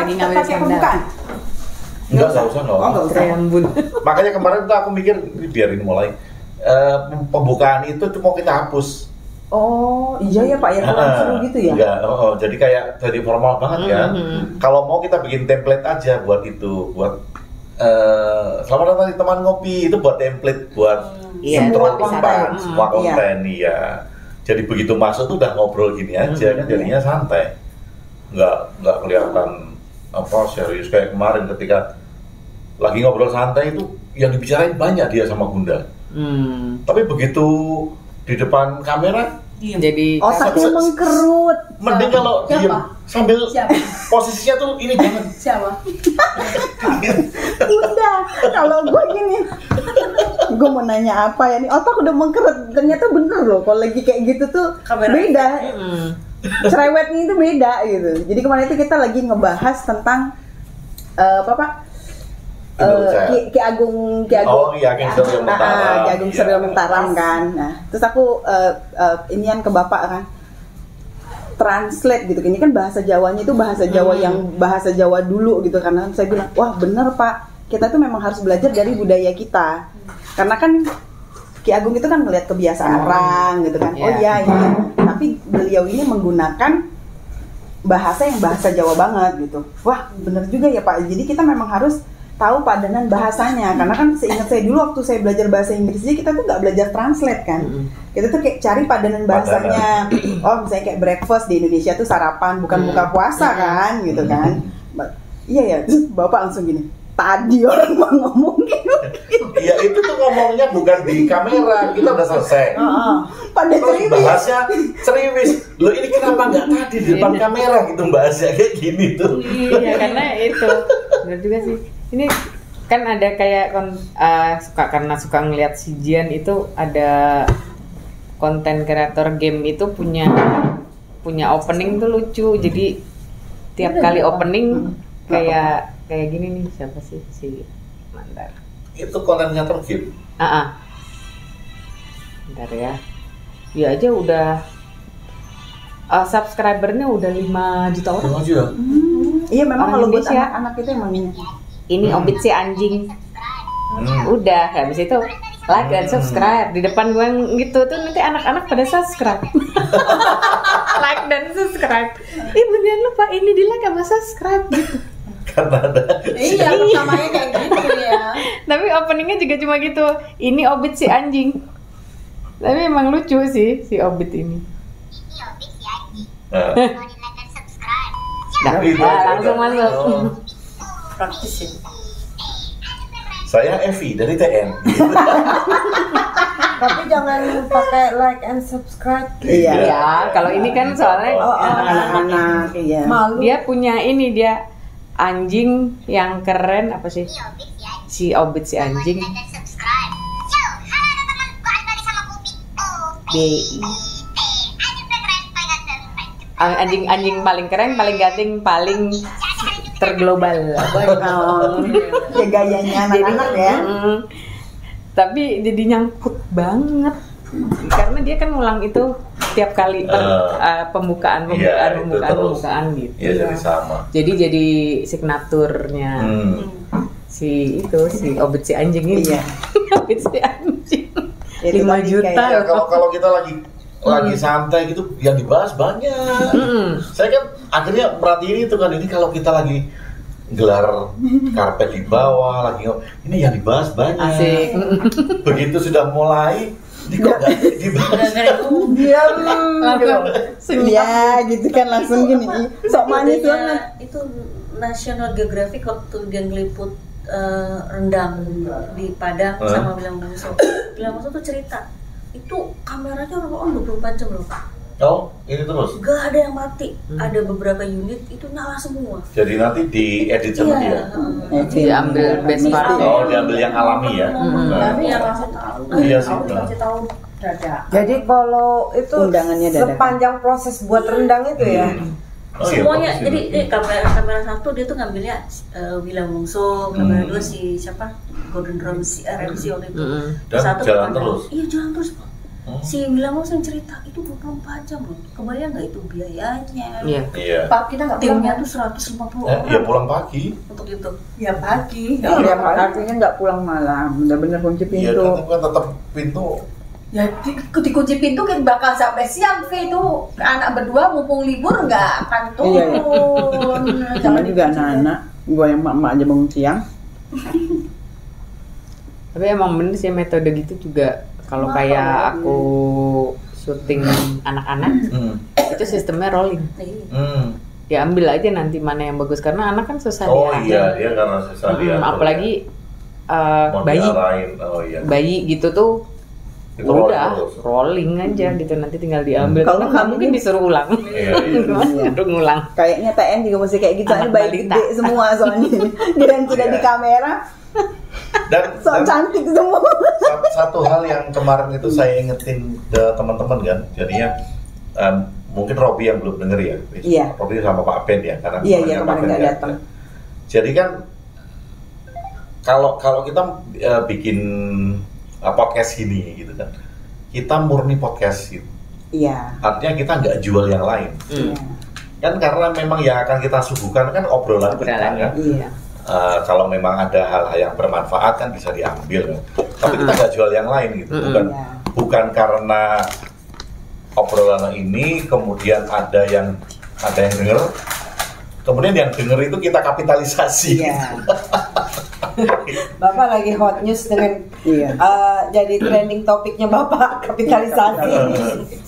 lagi ngambil pakai sandal. pembukaan? Enggak usah. Oh, nggak usah. Rambut. Makanya kemarin tuh aku mikir ini biarin mulai pembukaan itu tuh mau kita hapus. Oh iya ya Pak, ya kurang seru gitu ya? Enggak, jadi kayak jadi formal banget ya. Kalau mau kita bikin template aja buat itu, buat selamat datang di teman ngopi, itu buat template buat semua konten, semua konten ya. Jadi begitu masuk tuh udah ngobrol gini aja kan, jadinya santai, nggak kelihatan apa serius kayak kemarin ketika lagi ngobrol santai itu yang dibicarain banyak dia sama Bunda. Tapi begitu di depan kamera Jadi otaknya mengkerut. mending kalau diem sambil posisinya tuh ini banget. Siapa? Udah, kalau gue gini, gue mau nanya apa ya nih, otak udah mengkerut. Ternyata bener loh, kalau lagi kayak gitu tuh beda. Cerewetnya itu beda gitu. Jadi kemarin itu kita lagi ngebahas tentang apa Pak? Ki Agung Oh iya, Ki Suryo Mentaram. Ki Agung Suryo Mentaram kan. Nah, terus aku inian ke Bapak kan, translate gitu. Ini kan bahasa Jawanya itu bahasa Jawa yang bahasa Jawa dulu gitu. Karena saya bilang, wah bener Pak, kita tuh memang harus belajar dari budaya kita. Karena kan Ki Agung itu kan ngeliat kebiasaan orang gitu kan. Oh iya ini. Tapi beliau ini menggunakan bahasa yang bahasa Jawa banget gitu. Wah bener juga ya Pak. Jadi kita memang harus tahu padanan bahasanya, karena kan seingat saya dulu waktu saya belajar bahasa Inggris aja kita tuh nggak belajar translate kan, kita tuh kayak cari padanan bahasanya. Oh misalnya kayak breakfast di Indonesia tuh sarapan bukan buka puasa kan gitu kan. Iya ya, terus Bapak langsung gini, tadi orang mau ngomong gitu. Iya itu tuh ngomongnya bukan di kamera, kita udah selesai. Pada terus bahasnya ceriwis. Loh ini kenapa nggak tadi di depan kamera gitu bahasnya kayak gini tuh? Iya karena itu benar juga sih. Ini kan ada kayak karena suka ngeliat si Jian itu ada konten kreator game itu punya opening tuh lucu. Jadi tiap kali opening kayak gini nih, siapa sih si Mandar? Itu konten kreator game. Bentar ya. Dia aja udah subscribernya udah 5 juta orang. Iya memang Orang kalau buat Indonesia. anak-anak itu emang Ini Obit si anjing. Udah, habis itu like dan subscribe. Di depan gue gitu tuh nanti anak-anak pada subscribe. Like dan subscribe. Ih beneran lupa ini di like sama subscribe gitu. Karena ada. Iya, pertamanya kayak gitu ya. Tapi openingnya juga cuma gitu. Ini Obit si anjing. Tapi emang lucu sih si Obit ini. Nah, langsung masuk. Praktis ya. Saya Evi dari TN. Tapi jangan pakai like and subscribe. Iya, kalau ini kan soalnya anak-anak iya. Malu. dia punya ini, dia anjing yang keren apa sih? Si Obit si anjing. Anjing paling keren, paling ganteng, paling terglobal. Ya gayanya anak-anak ya. Tapi jadi nyangkut banget karena dia kan ngulang itu tiap kali pembukaan gitu. Iya jadi sama. Jadi signaturnya si Obit si anjing ini. Iya. Obit si anjing. 5 Itu tadi juta. kayak- Ya, kalau kita lagi santai gitu yang dibahas banyak. Saya kan akhirnya perhatiin itu kan, ini kalau kita lagi gelar karpet di bawah lagi ini yang dibahas banyak. Asik. Begitu sudah mulai ini kok nggak dibahas. Diam gitu. Ya gitu kan langsung gini. Sok manis banget. Itu National Geographic waktu dia ngeliput rendang di Padang sama William Bungsu. William Bungsu tuh cerita itu kameranya orang 24 jam loh Pak. Oh ini terus. Gak ada yang mati. Ada beberapa unit itu nyala semua. Jadi nanti diedit sama dia. Diambil best part. Oh diambil yang alami ya. Tapi yang kasih tahu. Iya sih. Kasih tahu dada. Jadi kalau itu Undangannya dadakan. sepanjang proses buat rendang itu ya. Oh, iya, Semuanya. bagus Jadi ini. kamera satu dia tuh ngambilnya William Bungsu, kamera dua si siapa? Gordon Ramsay waktu itu. Dan jalan terus. Iya jalan terus Pak. Si William langsung cerita itu 24 jam loh. Kebayang nggak itu biayanya? Iya. Iya. Pak kita nggak pulang Timnya kan? tuh 150 orang Iya pulang pagi. untuk itu. Ya pagi. Iya, artinya nggak pulang malam, bener-bener kunci Iya, pintu. tapi kan tetap pintu. Ya dikunci pintu kan bakal sampai siang V itu anak berdua mumpung libur nggak akan turun. Iya, Sama juga anak-anak, gue yang emak aja bangun siang. Tapi emang bener sih metode gitu juga. Kalau kayak aku syuting anak-anak, itu sistemnya rolling. Ya ambil aja nanti mana yang bagus karena anak kan susah Oh diarahin. iya, dia karena susah dia. Apalagi Mau bayi, diarahin. Oh iya. bayi gitu tuh Itu rolling udah terus. rolling aja gitu nanti tinggal diambil. Kalau Kalau nggak kami mungkin disuruh ulang, Iya, iya. untuk ngulang. Kayaknya TN juga mesti kayak gitu, Anak aja bayi balita. gede semua soalnya. Dan tidak Iya. di kamera, Dan, so dan cantik semua. satu hal yang kemarin itu saya ingetin ke teman-teman kan, jadinya mungkin Robby yang belum denger ya. Iya. Robby sama Pak Ben ya, karena Iya, kemarin kemarin Pak Ben nggak nggak datang. ada. Jadi kan kalau kita bikin podcast ini gitu kan, kita murni podcast gitu. Iya. Artinya kita nggak jual yang lain. Iya. Kan karena memang yang akan kita suguhkan kan obrolan kita kan. Iya. Kalau memang ada hal-hal yang bermanfaat kan bisa diambil, tapi kita nggak jual yang lain gitu, Iya. bukan karena obrolan ini kemudian ada yang denger, kemudian yang denger itu kita kapitalisasi. Iya. Bapak lagi hot news dengan Iya. jadi trending topiknya Bapak kapitalisasi.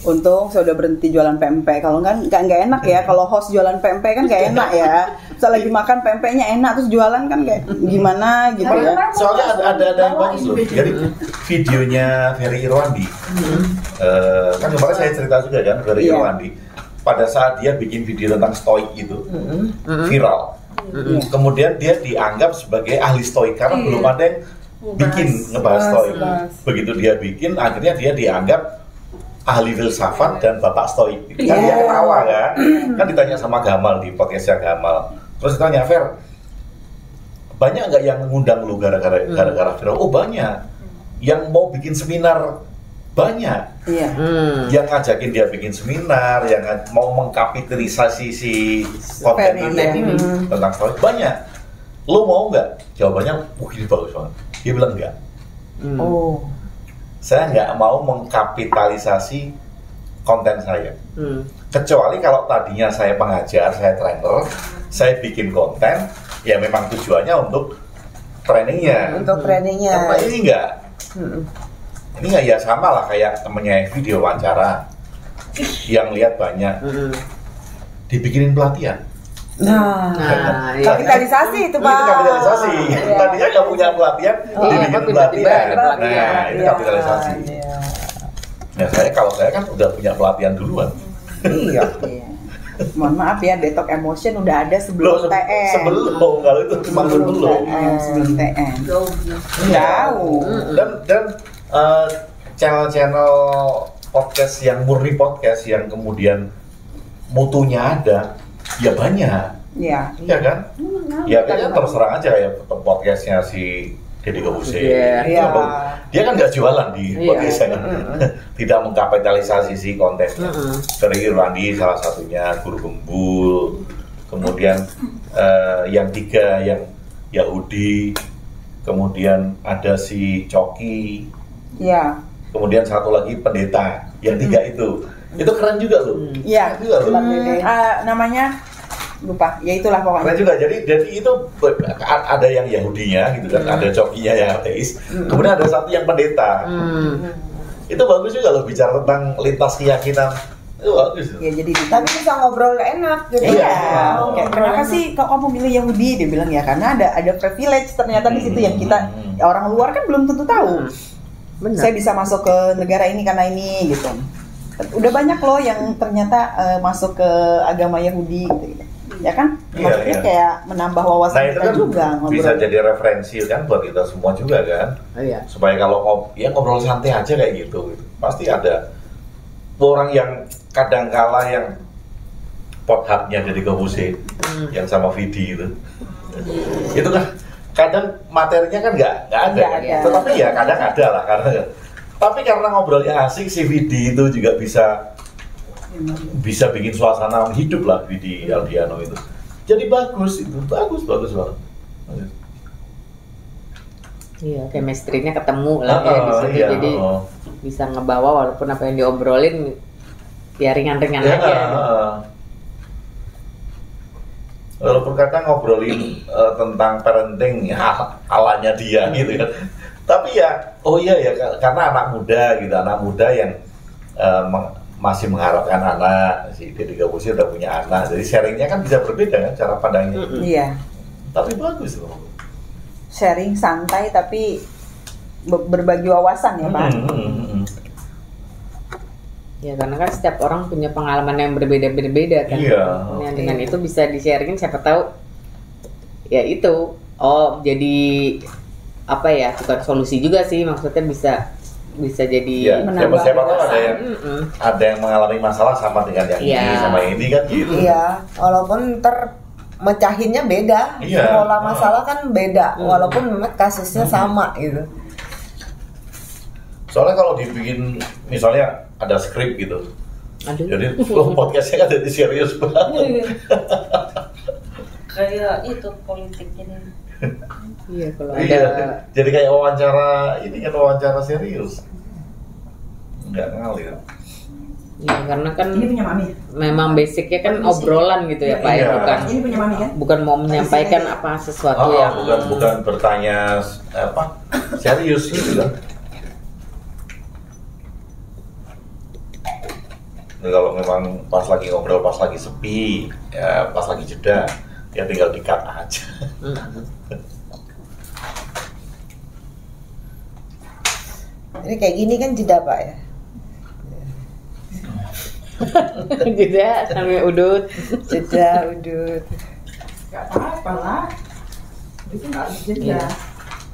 Untung saya udah berhenti jualan pempek. Kalau nggak enak ya. Kalau host jualan pempek kan nggak enak ya. Saya lagi makan pempeknya enak terus jualan kan kayak gimana gitu ya. Soalnya ada yang bagus loh. Jadi videonya Ferry Irwandi, kan kemarin saya cerita juga kan Ferry Iya. Irwandi. Pada saat dia bikin video tentang stoik itu viral, Iya. kemudian dia dianggap sebagai ahli stoik karena belum ada yang bikin ngebahas stoik. Begitu dia bikin, akhirnya dia dianggap ahli filsafat dan bapak stoik. Kan dia ketawa kan? Kan ditanya sama Gamal di podcastnya Gamal. Terus ditanya, Fer, banyak nggak yang ngundang lu gara-gara viral? Oh banyak. Yang mau bikin seminar banyak. Iya. Yang ngajakin dia bikin seminar, yang mau mengkapitalisasi si konten ini tentang stoik banyak. Lu mau nggak? Jawabannya, ini bagus banget. Dia bilang enggak. Oh. Saya nggak mau mengkapitalisasi konten saya. Kecuali kalau tadinya saya pengajar, saya trainer, saya bikin konten, ya memang tujuannya untuk trainingnya. Untuk trainingnya. Karena ini enggak. Ini nggak ya sama lah kayak temennya video wawancara yang lihat banyak, dibikinin pelatihan. Nah, iya. kapitalisasi itu Pak. Itu kapitalisasi. Iya. Tadinya nggak punya pelatihan, dibikin tapi pelatihan. tiba-tiba Nah, itu kapitalisasi. Iya. Nah, kalau saya kan udah punya pelatihan duluan. Iya. Mohon maaf ya, Detox Emotion udah ada sebelum TN. Sebelum, kalau itu cuma sebelum. Sebelum TN. Jauh. Jauh. Dan channel-channel podcast yang murni podcast yang kemudian mutunya ada, ya banyak. Iya. Iya kan? Ya kayaknya terserah aja ya podcastnya si Deddy Corbuzier. Iya. Dia kan nggak jualan di Iya. podcastnya kan. Tidak mengkapitalisasi si kontennya. Ferry Irwandi salah satunya, Guru Gembul. Kemudian yang tiga yang Yahudi. Kemudian ada si Coki. Iya. Kemudian satu lagi pendeta. Yang tiga itu keren juga loh. Iya. Keren juga loh. Namanya lupa. Ya itulah Keren pokoknya. juga. Jadi itu ada yang Yahudinya gitu kan, ada Cokinya yang ateis. Kemudian ada satu yang pendeta. Itu bagus juga loh bicara tentang lintas keyakinan. Itu bagus. Ya jadi Tapi bisa ngobrol enak gitu. Iya. Oh, Kayak, kenapa sih kok kamu milih Yahudi? Dia bilang ya karena ada privilege ternyata di situ yang kita orang luar kan belum tentu tahu. Benar. Saya bisa masuk ke negara ini karena ini gitu. Udah banyak loh yang ternyata masuk ke agama Yahudi gitu. Ya kan? Iya, Maksudnya iya. kayak menambah wawasan Nah itu kita kan juga bisa jadi referensi kan buat kita semua juga kan. Iya. Supaya kalau ngobrol santai aja kayak gitu. Pasti ada orang yang kadangkala yang pothubnya jadi Corbuzier yang sama Vidi itu kan kadang materinya kan nggak ada Nggak kan? ada. Tetapi ya kadang ada lah karena Tapi karena ngobrolnya asik, si Vidi itu juga bisa bikin suasana hidup lah, Vidi Aldiano itu. Jadi bagus itu, bagus banget. Iya, chemistry-nya ketemu lah ya di situ, jadi bisa ngebawa walaupun apa yang diobrolin ya ringan-ringan aja. Walaupun kadang ngobrolin tentang parenting ya alanya dia gitu kan. Tapi ya, karena anak muda yang masih mengharapkan anak, si Deddy Corbuzier udah punya anak, jadi sharingnya kan bisa berbeda kan cara pandangnya. Iya. Tapi bagus loh. Sharing santai tapi berbagi wawasan ya Pak. Ya karena kan setiap orang punya pengalaman yang berbeda-beda kan. Iya. Nah, dengan itu bisa di-sharingin, siapa tahu ya itu jadi apa ya, bukan solusi juga sih, maksudnya bisa jadi siapa tahu ada yang mengalami masalah sama dengan yang ini sama ini kan gitu. Iya, walaupun mecahinnya beda, pola masalah kan beda, walaupun memang kasusnya sama gitu. Soalnya kalau dibikin misalnya ada skrip gitu, jadi podcastnya kan jadi serius banget. Kayak itu politik ini. Iya, kalau ada jadi kayak wawancara serius, nggak ngalir. Ya karena kan Ini punya Mami. memang basicnya kan obrolan gitu ya Pak, Ini punya Mami kan? bukan mau menyampaikan apa sesuatu yang bukan bertanya serius gitu kan. Nah, kalau memang pas lagi ngobrol, pas lagi sepi, ya pas lagi jeda, ya tinggal di-cut aja. Ini kayak gini kan jeda Pak ya. jeda sampai udut. Gak apa-apa lah. Itu nggak jeda.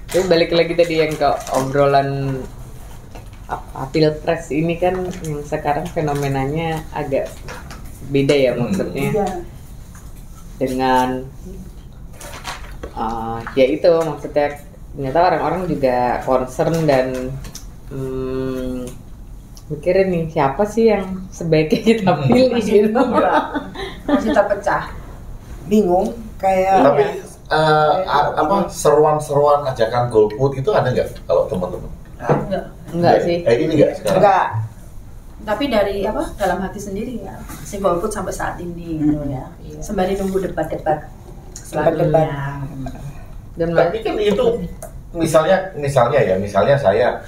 Tapi balik lagi tadi yang ke obrolan pilpres ini kan, yang sekarang fenomenanya agak beda ya maksudnya. Dengan ya itu maksudnya ternyata orang-orang juga concern dan mikirin nih siapa sih yang sebaiknya kita pilih gitu. Masih terpecah. Bingung kayak. Tapi seruan-seruan ajakan golput itu ada nggak kalau teman-teman? Enggak sih. Ini nggak sekarang. Enggak. Tapi dari dalam hati sendiri ya, si golput sampai saat ini gitu ya. Sembari nunggu debat-debat selanjutnya. Dan tapi kan itu misalnya saya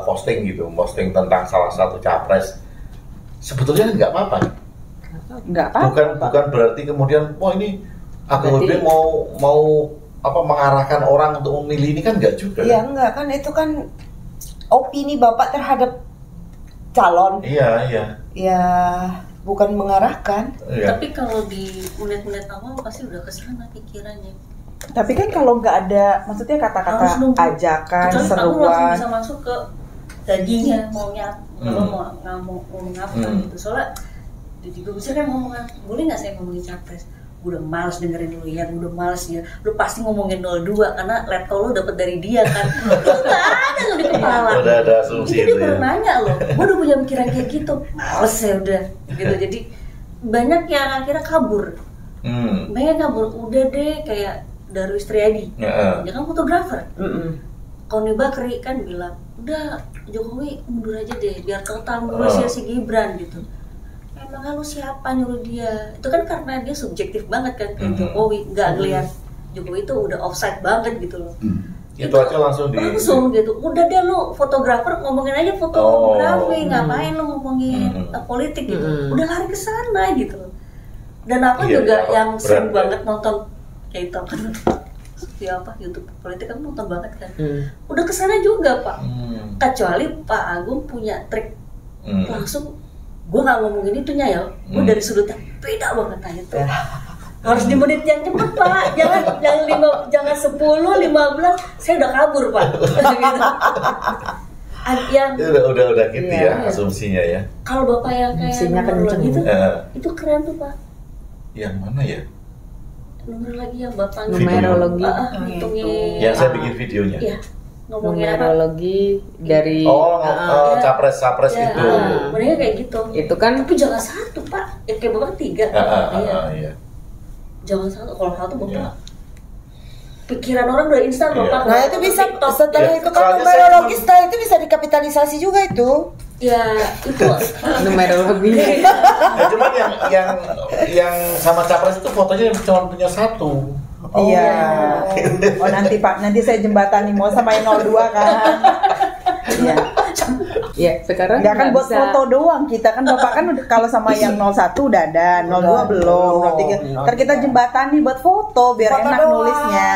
posting tentang salah satu capres, sebetulnya nggak apa-apa. Nggak apa-apa. Bukan berarti kemudian ini AKBP mau mengarahkan orang untuk memilih, ini kan nggak juga. Iya enggak kan, itu kan opini Bapak terhadap calon. Iya. Ya bukan mengarahkan. Iya. Tapi kalau di menit-menit awal pasti udah kesana pikirannya. Tapi kan kalau nggak ada, maksudnya kata-kata ajakan, Kecuali aku langsung seruan. bisa masuk ke dagingnya, maunya mau ngomong apa gitu. Soalnya Deddy Corbuzier kan ngomong, boleh nggak saya ngomongin capres? Gue udah males dengerin lu ya, gue udah males ya. Lu pasti ngomongin 02 karena laptop lu dapet dari dia kan. Lu nggak ada lu di kepala. Udah ada asumsi Jadi itu dia pernah ya. nanya loh, gue udah punya pikiran kayak gitu, males ya udah gitu. Jadi banyak yang akhirnya kabur. Banyak kabur, udah deh kayak Darwis Triadi, dia kan fotografer. Koni Bakri kan bilang, udah Jokowi mundur aja deh, biar total ngurusnya si Gibran gitu. Emang lu siapa nyuruh dia? Itu kan karena dia subjektif banget kan ke Jokowi, nggak ngeliat Jokowi itu udah offside banget gitu loh. Itu aja langsung gitu. Udah deh lu fotografer, ngomongin aja fotografi, ngapain lu ngomongin politik gitu. Udah lari ke sana gitu loh. Dan aku juga yang sering banget nonton kayak itu kan YouTube politik kan nonton banget kan. Udah kesana juga Pak. Kecuali Pak Agung punya trik langsung, gue nggak ngomongin itunya ya, gue dari sudutnya beda banget aja tuh. Harus di menit yang cepet Pak, jangan 10, 15, saya udah kabur Pak. Udah gitu ya asumsinya ya. Kalau Bapak yang kayak nomor gitu, itu keren tuh Pak. Yang mana ya? Nomor lagi yang Bapak numerologi. hitungin. Yang saya bikin videonya. Iya. ngomongin apa? numerologi dari capres itu. Mendingan kayak gitu. Itu kan tapi jangan satu Pak, kayak Bapak 3. Iya. Jangan satu, kalau satu Bapak pikiran orang udah instan Bapak. Nah itu bisa setelah itu kan numerologi, setelah itu bisa dikapitalisasi juga itu. Ya itu numerologi. Cuman yang sama capres itu fotonya cuma punya satu. Iya. Oh nanti Pak, nanti saya jembatani mau sama yang 02 kan. Iya. Ya sekarang nggak kan buat foto doang kita kan Bapak kan kalau sama yang 01 udah ada, 02 belum, 03. Ntar kita jembatani buat foto biar enak nulisnya.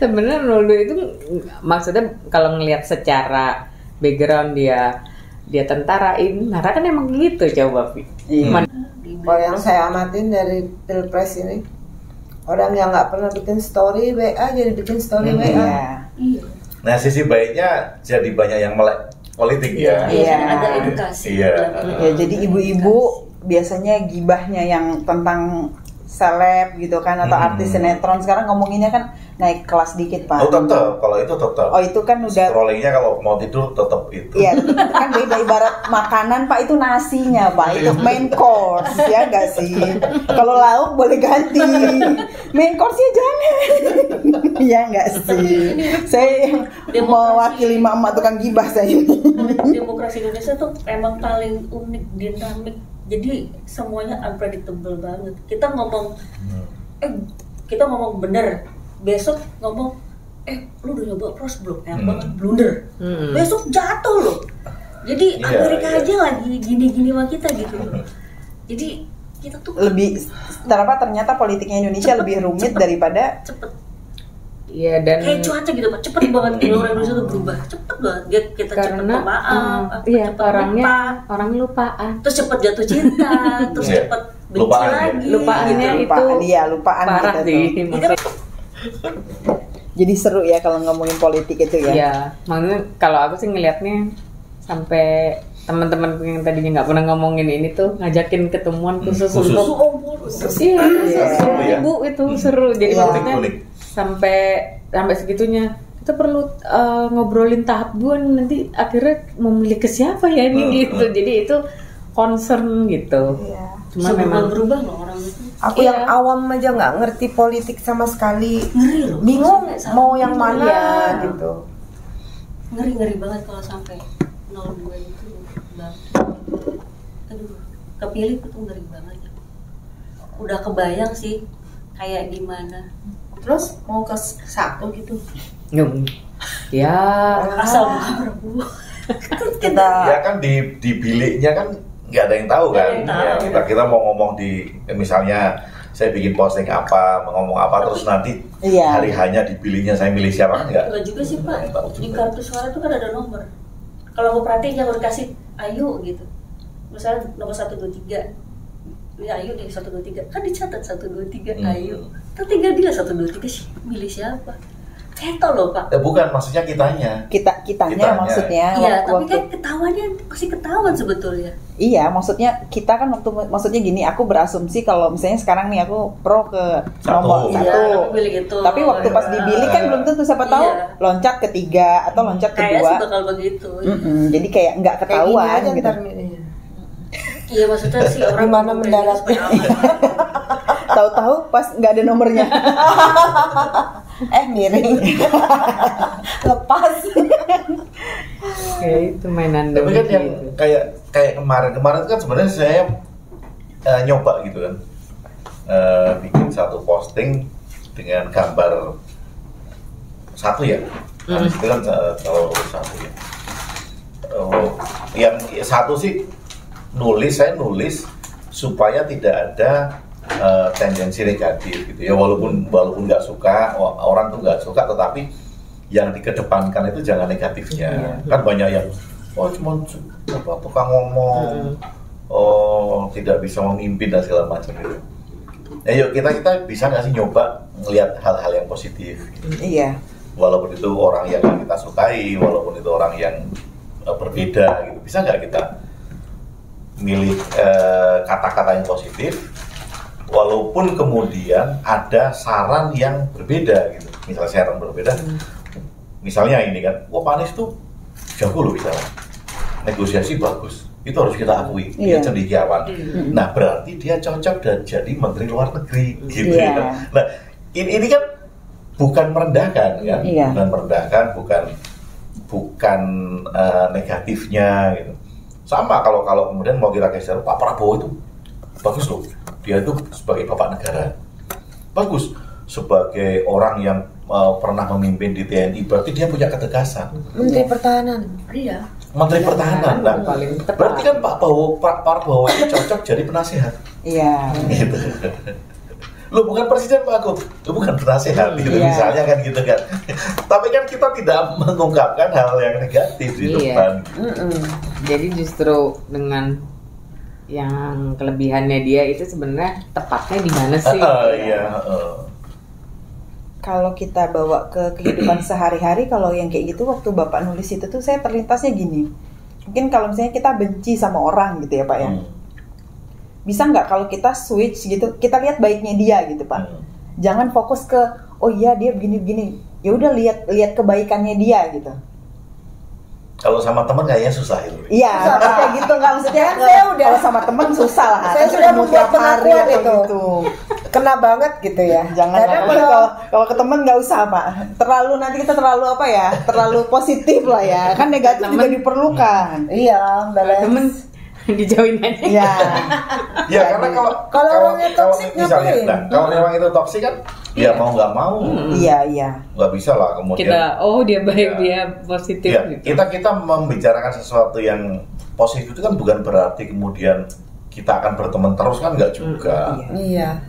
Sebenarnya 02 itu maksudnya kalau ngelihat secara background dia tentara, Nara kan emang gitu coba Vi. Kalau yang saya amatin dari Pilpres ini, orang yang nggak pernah bikin story WA jadi bikin story WA. Iya. Nah sisi baiknya jadi banyak yang melek politik ya. Iya. Ada edukasi. Iya. Ya jadi ibu-ibu biasanya gibahnya yang tentang seleb gitu kan atau artis sinetron, sekarang ngomonginnya kan naik kelas dikit Pak. Oh tetap, kalau itu tetap. Oh itu kan udah. Scrollingnya kalau mau tidur tetap itu. Iya, kan beda ibarat makanan Pak, itu nasinya Pak, itu main course ya nggak sih? Kalau lauk boleh ganti, main course-nya jangan. Ya nggak sih? Saya mewakili mama tukang gibah saya ini. Demokrasi Indonesia tuh emang paling unik, dinamik. Jadi semuanya unpredictable banget. Kita ngomong bener, besok ngomong lu udah nyoba pros belum? Banget blunder. Besok jatuh loh. Jadi Amerika aja lagi gini-gini sama kita gitu. Jadi kita tuh lebih ternyata politiknya Indonesia lebih rumit daripada cepet. Iya dan kayak cuaca gitu Pak, cepet banget gitu orang Indonesia tuh berubah, cepet banget. Kita cepet maaf, cepet orang lupaan, terus cepet jatuh cinta, terus cepet benci lagi. Lupaannya itu lupaan parah sih. Jadi seru ya kalau ngomongin politik itu ya. Iya, maksudnya kalau aku sih ngelihatnya sampai teman-teman yang tadinya nggak pernah ngomongin ini tuh ngajakin ketemuan khusus untuk ibu itu seru. Jadi maksudnya sampai segitunya kita perlu ngobrolin tahap 2 nanti akhirnya memilih ke siapa ya ini gitu. Jadi itu concern gitu. Cuma memang berubah loh orang itu. Aku yang awam aja nggak ngerti politik sama sekali, bingung mau yang mana gitu. Ngeri banget kalau sampai 02 itu bang. Aduh, kepilih itu ngeri banget. Udah kebayang sih kayak gimana. Terus mau ke 1 gitu. Ya asal Prabowo. Kita ya kan di biliknya kan nggak ada yang tahu kan. Kita mau ngomong di misalnya saya bikin posting apa, mau ngomong apa terus nanti hari hanya di biliknya saya milih siapa kan enggak juga sih Pak. Di kartu suara itu kan ada nomor. Kalau aku perhatiin jangan dikasih Ayu gitu. Misalnya nomor 123. Ya Ayu deh 123. Kan dicatat 123 Ayu. Terus tinggal dia 123 sih milih siapa? Ceto loh Pak. Bukan maksudnya kitanya. Kitanya maksudnya. Iya, tapi kan ketahuannya masih ketahuan sebetulnya. Iya, maksudnya kita kan maksudnya gini, aku berasumsi kalau misalnya sekarang nih aku pro ke nomor 1. Iya, gitu. Tapi waktu pas dibilik kan belum tentu, siapa tahu loncat ke 3 atau loncat ke 2. Kayaknya bakal begitu. Jadi kayak nggak ketahuan gitu. Iya, maksudnya sih orang mana mendaratnya. Tahu-tahu pas nggak ada nomornya. Miring. Lepas. Kayak itu mainan. Tapi kan yang kayak kemarin kan sebenarnya saya nyoba gitu kan, bikin satu posting dengan gambar 1 ya. Habis itu kan kalau 1 ya. Yang 1 sih saya nulis supaya tidak ada tendensi negatif gitu ya, walaupun nggak suka orang tuh nggak suka, tetapi yang dikedepankan itu jangan negatifnya. Kan banyak yang cuma tukang ngomong, tidak bisa memimpin dan segala macam gitu. Yuk kita bisa nggak sih nyoba ngelihat hal-hal yang positif gitu. Iya, walaupun itu orang yang kita sukai, walaupun itu orang yang berbeda gitu, bisa nggak kita milih kata-kata yang positif walaupun kemudian ada saran yang berbeda gitu. Misalnya saran berbeda, misalnya ini kan, wah Pak Anies tuh jago loh misalnya, negosiasi bagus, itu harus kita akui, dia cendekiawan. Nah berarti dia cocok dan jadi Menteri Luar Negeri, gitu ya. Nah ini kan bukan merendahkan, kan? Bukan merendahkan, bukan negatifnya, gitu. Sama kalau kemudian mau kita geser, Pak Prabowo itu bagus loh, dia itu sebagai bapak negara, bagus sebagai orang yang pernah memimpin di TNI, berarti dia punya ketegasan. Menteri Pertahanan. Iya. Menteri Pertahanan. Nah, berarti kan Pak Prabowo itu cocok jadi penasehat. Iya. Gitu. Lo bukan presiden Pak Agung, lo bukan penasehat, gitu misalnya kan gitu kan. Tapi kan kita tidak mengungkapkan hal yang negatif di depan. Jadi justru dengan yang kelebihannya dia itu sebenarnya tepatnya di mana sih? Kalau kita bawa ke kehidupan sehari-hari, kalau yang kayak gitu waktu Bapak nulis itu tuh saya terlintasnya gini. Mungkin kalau misalnya kita benci sama orang gitu ya Pak ya. Bisa nggak kalau kita switch gitu, kita lihat baiknya dia gitu Pak. Jangan fokus ke oh iya dia begini-begini. Ya udah lihat kebaikannya dia gitu. Kalau sama teman kayaknya susah itu. Iya, kayak gitu nggak maksudnya kan saya udah kalau sama teman susah lah. Saya sudah membuat pengakuan itu. Gitu. Kena banget gitu ya. Jangan kalau ke teman nggak usah Pak. Terlalu nanti kita terlalu apa ya? Terlalu positif lah ya. Kan negatif juga diperlukan. Iya, temen dijauhin aja. Iya. Ya karena kalau orangnya toksik misalnya, nah, kalau memang itu toksik kan, ya mau nggak mau. Iya. Nggak bisa lah kemudian. Dia baik, dia positif. Ya, gitu. kita membicarakan sesuatu yang positif itu kan bukan berarti kemudian kita akan berteman terus kan, nggak juga. Iya.